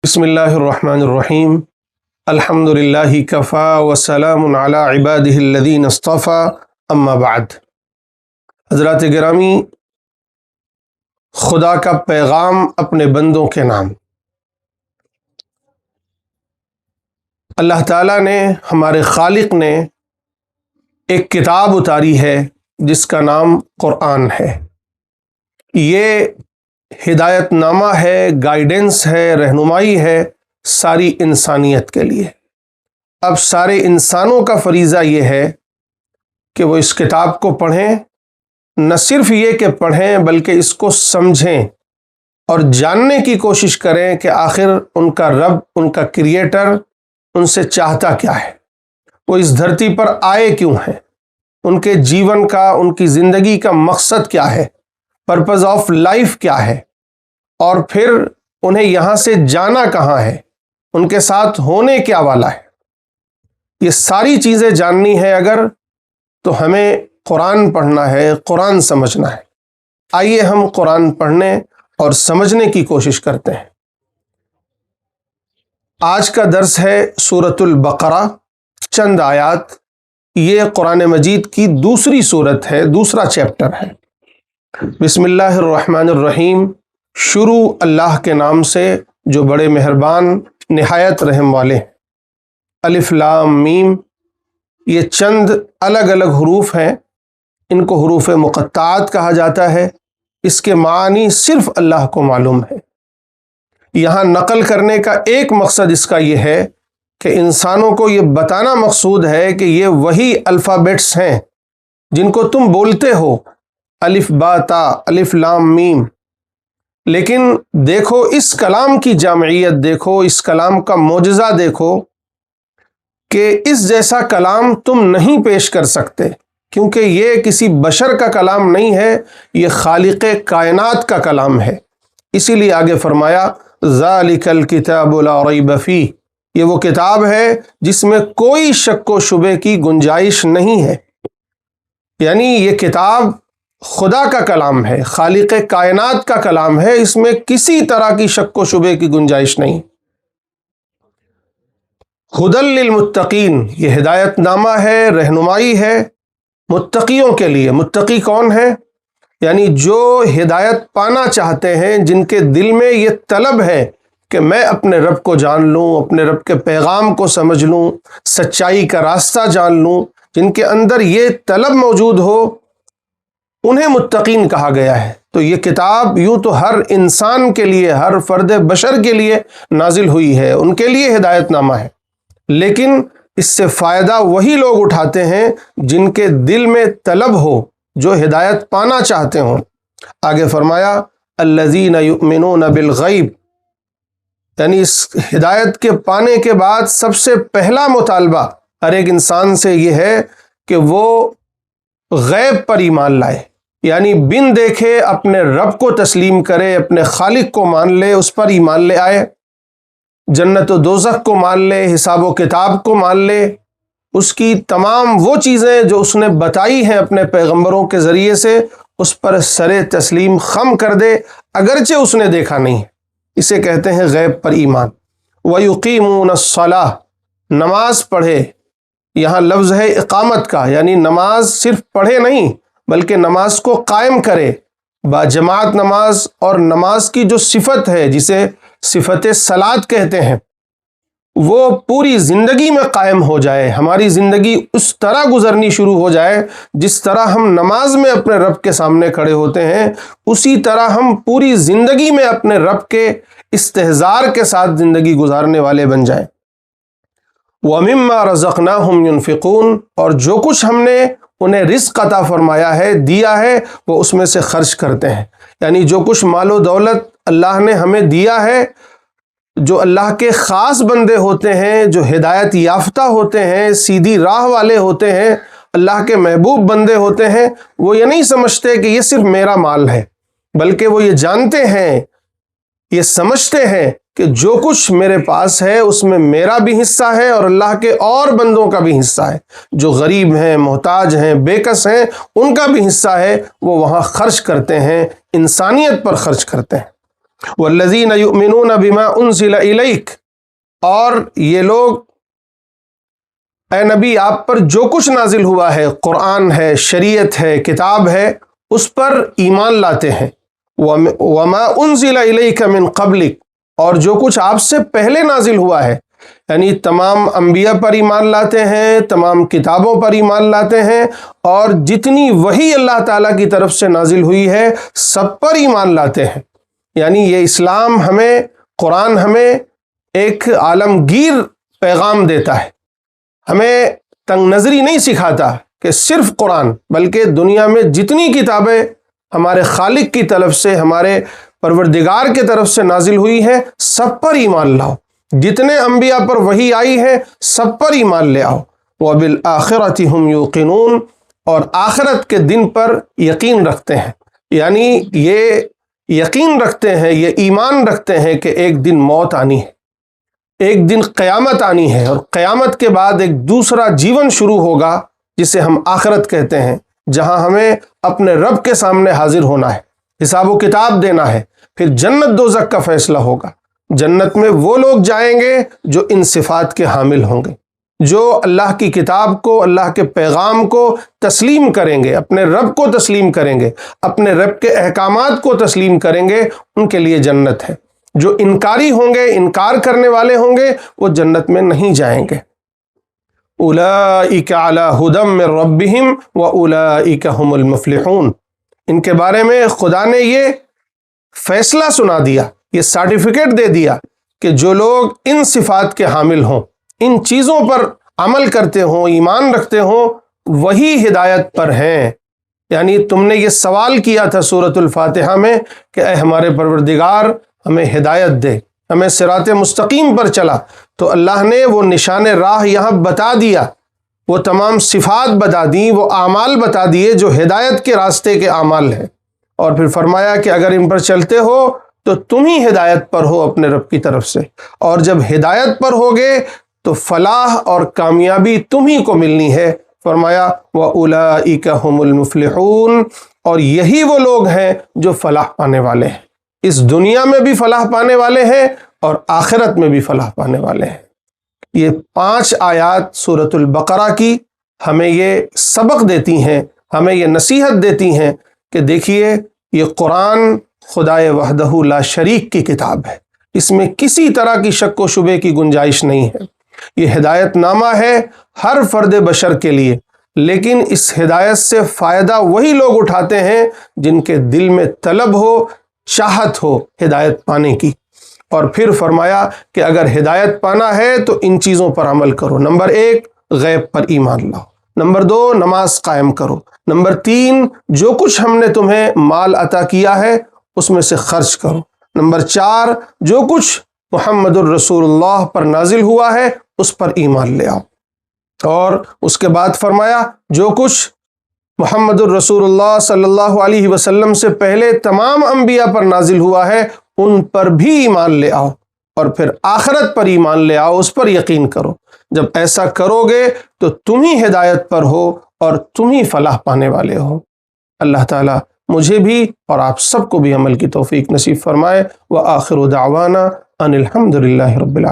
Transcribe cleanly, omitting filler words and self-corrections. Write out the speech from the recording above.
بسم اللہ الرحمن الرحیم الحمد للہ کفا وسلام علی عبادہ الذین اصطفیٰ اما بعد۔ حضرات گرامی، خدا کا پیغام اپنے بندوں کے نام۔ اللہ تعالیٰ نے، ہمارے خالق نے ایک کتاب اتاری ہے جس کا نام قرآن ہے۔ یہ ہدایت نامہ ہے، گائیڈنس ہے، رہنمائی ہے ساری انسانیت کے لیے۔ اب سارے انسانوں کا فریضہ یہ ہے کہ وہ اس کتاب کو پڑھیں، نہ صرف یہ کہ پڑھیں بلکہ اس کو سمجھیں اور جاننے کی کوشش کریں کہ آخر ان کا رب، ان کا کریٹر ان سے چاہتا کیا ہے، وہ اس دھرتی پر آئے کیوں ہیں، ان کے جیون کا، ان کی زندگی کا مقصد کیا ہے، پرپز آف لائف کیا ہے، اور پھر انہیں یہاں سے جانا کہاں ہے، ان کے ساتھ ہونے کیا والا ہے۔ یہ ساری چیزیں جاننی ہے اگر، تو ہمیں قرآن پڑھنا ہے، قرآن سمجھنا ہے۔ آئیے ہم قرآن پڑھنے اور سمجھنے کی کوشش کرتے ہیں۔ آج کا درس ہے سورۃ البقرہ، چند آیات۔ یہ قرآن مجید کی دوسری سورت ہے، دوسرا چیپٹر ہے۔ بسم اللہ الرحمن الرحیم، شروع اللہ کے نام سے جو بڑے مہربان، نہایت رحم والے ہیں۔ الف لام میم، یہ چند الگ الگ حروف ہیں، ان کو حروف مقطعات کہا جاتا ہے۔ اس کے معنی صرف اللہ کو معلوم ہے۔ یہاں نقل کرنے کا ایک مقصد اس کا یہ ہے کہ انسانوں کو یہ بتانا مقصود ہے کہ یہ وہی الفابیٹس ہیں جن کو تم بولتے ہو، الف با تا، الف لام میم، لیکن دیکھو اس کلام کی جامعیت، دیکھو اس کلام کا معجزہ، دیکھو کہ اس جیسا کلام تم نہیں پیش کر سکتے، کیونکہ یہ کسی بشر کا کلام نہیں ہے، یہ خالق کائنات کا کلام ہے۔ اسی لیے آگے فرمایا ذالک الکتاب لا ریب فیہ، یہ وہ کتاب ہے جس میں کوئی شک و شبے کی گنجائش نہیں ہے۔ یعنی یہ کتاب خدا کا کلام ہے، خالق کائنات کا کلام ہے، اس میں کسی طرح کی شک و شبے کی گنجائش نہیں۔ ھدی للمتقین، یہ ہدایت نامہ ہے، رہنمائی ہے متقیوں کے لیے۔ متقی کون ہے؟ یعنی جو ہدایت پانا چاہتے ہیں، جن کے دل میں یہ طلب ہے کہ میں اپنے رب کو جان لوں، اپنے رب کے پیغام کو سمجھ لوں، سچائی کا راستہ جان لوں، جن کے اندر یہ طلب موجود ہو، انہیں متقین کہا گیا ہے۔ تو یہ کتاب یوں تو ہر انسان کے لیے، ہر فرد بشر کے لیے نازل ہوئی ہے، ان کے لیے ہدایت نامہ ہے، لیکن اس سے فائدہ وہی لوگ اٹھاتے ہیں جن کے دل میں طلب ہو، جو ہدایت پانا چاہتے ہوں۔ آگے فرمایا الذین یؤمنون بالغیب، یعنی اس ہدایت کے پانے کے بعد سب سے پہلا مطالبہ ہر ایک انسان سے یہ ہے کہ وہ غیب پر ایمان لائے، یعنی بن دیکھے اپنے رب کو تسلیم کرے، اپنے خالق کو مان لے، اس پر ایمان لے آئے، جنت و دوزخ کو مان لے، حساب و کتاب کو مان لے، اس کی تمام وہ چیزیں جو اس نے بتائی ہیں اپنے پیغمبروں کے ذریعے سے، اس پر سر تسلیم خم کر دے، اگرچہ اس نے دیکھا نہیں ہے۔ اسے کہتے ہیں غیب پر ایمان۔ وَيُقِيمُونَ الصَّلَاةَ، نماز پڑھے، یہاں لفظ ہے اقامت کا، یعنی نماز صرف پڑھے نہیں بلکہ نماز کو قائم کرے، باجماعت نماز، اور نماز کی جو صفت ہے جسے صفت صلاۃ کہتے ہیں، وہ پوری زندگی میں قائم ہو جائے، ہماری زندگی اس طرح گزرنی شروع ہو جائے جس طرح ہم نماز میں اپنے رب کے سامنے کھڑے ہوتے ہیں، اسی طرح ہم پوری زندگی میں اپنے رب کے استحضار کے ساتھ زندگی گزارنے والے بن جائیں۔ وَمِمَّا رَزَقْنَاهُمْ يُنْفِقُونَ، اور جو کچھ ہم نے انہیں رزق عطا فرمایا ہے، دیا ہے، وہ اس میں سے خرچ کرتے ہیں۔ یعنی جو کچھ مال و دولت اللہ نے ہمیں دیا ہے، جو اللہ کے خاص بندے ہوتے ہیں، جو ہدایت یافتہ ہوتے ہیں، سیدھی راہ والے ہوتے ہیں، اللہ کے محبوب بندے ہوتے ہیں، وہ یہ نہیں سمجھتے کہ یہ صرف میرا مال ہے، بلکہ وہ یہ جانتے ہیں، یہ سمجھتے ہیں کہ جو کچھ میرے پاس ہے اس میں میرا بھی حصہ ہے اور اللہ کے اور بندوں کا بھی حصہ ہے، جو غریب ہیں، محتاج ہیں، بے کس ہیں، ان کا بھی حصہ ہے، وہ وہاں خرچ کرتے ہیں، انسانیت پر خرچ کرتے ہیں۔ والذین یؤمنون بما انزل الیک، اور یہ لوگ اے نبی آپ پر جو کچھ نازل ہوا ہے، قرآن ہے، شریعت ہے، کتاب ہے، اس پر ایمان لاتے ہیں۔ وما انزل الیک من قبلک، اور جو کچھ آپ سے پہلے نازل ہوا ہے، یعنی تمام انبیاء پر ایمان لاتے ہیں، تمام کتابوں پر ایمان لاتے ہیں، اور جتنی وحی اللہ تعالیٰ کی طرف سے نازل ہوئی ہے سب پر ایمان لاتے ہیں۔ یعنی یہ اسلام ہمیں، قرآن ہمیں ایک عالمگیر پیغام دیتا ہے، ہمیں تنگ نظری نہیں سکھاتا کہ صرف قرآن، بلکہ دنیا میں جتنی کتابیں ہمارے خالق کی طرف سے، ہمارے پروردگار کی طرف سے نازل ہوئی ہیں سب پر ایمان لاؤ، جتنے انبیاء پر وحی آئی ہے سب پر ایمان لے آؤ۔ وبالآخرۃ ہم یوقنون، اور آخرت کے دن پر یقین رکھتے ہیں، یعنی یہ یقین رکھتے ہیں، یہ ایمان رکھتے ہیں کہ ایک دن موت آنی ہے، ایک دن قیامت آنی ہے، اور قیامت کے بعد ایک دوسرا جیون شروع ہوگا جسے ہم آخرت کہتے ہیں، جہاں ہمیں اپنے رب کے سامنے حاضر ہونا ہے، حساب و کتاب دینا ہے، پھر جنت دوزخ کا فیصلہ ہوگا۔ جنت میں وہ لوگ جائیں گے جو ان صفات کے حامل ہوں گے، جو اللہ کی کتاب کو، اللہ کے پیغام کو تسلیم کریں گے، اپنے رب کو تسلیم کریں گے، اپنے رب کے احکامات کو تسلیم کریں گے، ان کے لیے جنت ہے۔ جو انکاری ہوں گے، انکار کرنے والے ہوں گے، وہ جنت میں نہیں جائیں گے۔ اولئک علی ھدی من ربہم واولئک ھم المفلحون، ان کے بارے میں خدا نے یہ فیصلہ سنا دیا، یہ سرٹیفکیٹ دے دیا کہ جو لوگ ان صفات کے حامل ہوں، ان چیزوں پر عمل کرتے ہوں، ایمان رکھتے ہوں، وہی ہدایت پر ہیں۔ یعنی تم نے یہ سوال کیا تھا سورۃ الفاتحہ میں کہ اے ہمارے پروردگار ہمیں ہدایت دے، ہمیں صراط مستقیم پر چلا، تو اللہ نے وہ نشان راہ یہاں بتا دیا، وہ تمام صفات بتا دیں، وہ اعمال بتا دیے جو ہدایت کے راستے کے اعمال ہیں، اور پھر فرمایا کہ اگر ان پر چلتے ہو تو تم ہی ہدایت پر ہو اپنے رب کی طرف سے، اور جب ہدایت پر ہوگے تو فلاح اور کامیابی تم ہی کو ملنی ہے۔ فرمایا وَأُولَئِكَ هُمُ الْمُفْلِحُونَ، اور یہی وہ لوگ ہیں جو فلاح پانے والے ہیں، اس دنیا میں بھی فلاح پانے والے ہیں اور آخرت میں بھی فلاح پانے والے ہیں۔ یہ 5 آیات سورۃ البقرہ کی ہمیں یہ سبق دیتی ہیں، ہمیں یہ نصیحت دیتی ہیں کہ دیکھیے یہ قرآن خدائے وحدہ لا شریک کی کتاب ہے، اس میں کسی طرح کی شک و شبے کی گنجائش نہیں ہے۔ یہ ہدایت نامہ ہے ہر فرد بشر کے لیے، لیکن اس ہدایت سے فائدہ وہی لوگ اٹھاتے ہیں جن کے دل میں طلب ہو، چاہت ہو ہدایت پانے کی۔ اور پھر فرمایا کہ اگر ہدایت پانا ہے تو ان چیزوں پر عمل کرو۔ نمبر 1 غیب پر ایمان لاؤ، نمبر 2 نماز قائم کرو، نمبر 3 جو کچھ ہم نے تمہیں مال عطا کیا ہے اس میں سے خرچ کرو، نمبر 4 جو کچھ محمد الرسول اللہ پر نازل ہوا ہے اس پر ایمان لے آؤ، اور اس کے بعد فرمایا جو کچھ محمد الرسول اللہ صلی اللہ علیہ وسلم سے پہلے تمام انبیاء پر نازل ہوا ہے ان پر بھی ایمان لے آؤ، اور پھر آخرت پر ایمان لے آؤ، اس پر یقین کرو۔ جب ایسا کرو گے تو تم ہی ہدایت پر ہو اور تم ہی فلاح پانے والے ہو۔ اللہ تعالیٰ مجھے بھی اور آپ سب کو بھی عمل کی توفیق نصیب فرمائے۔ وآخر دعوانا ان الحمد للہ رب العالمین۔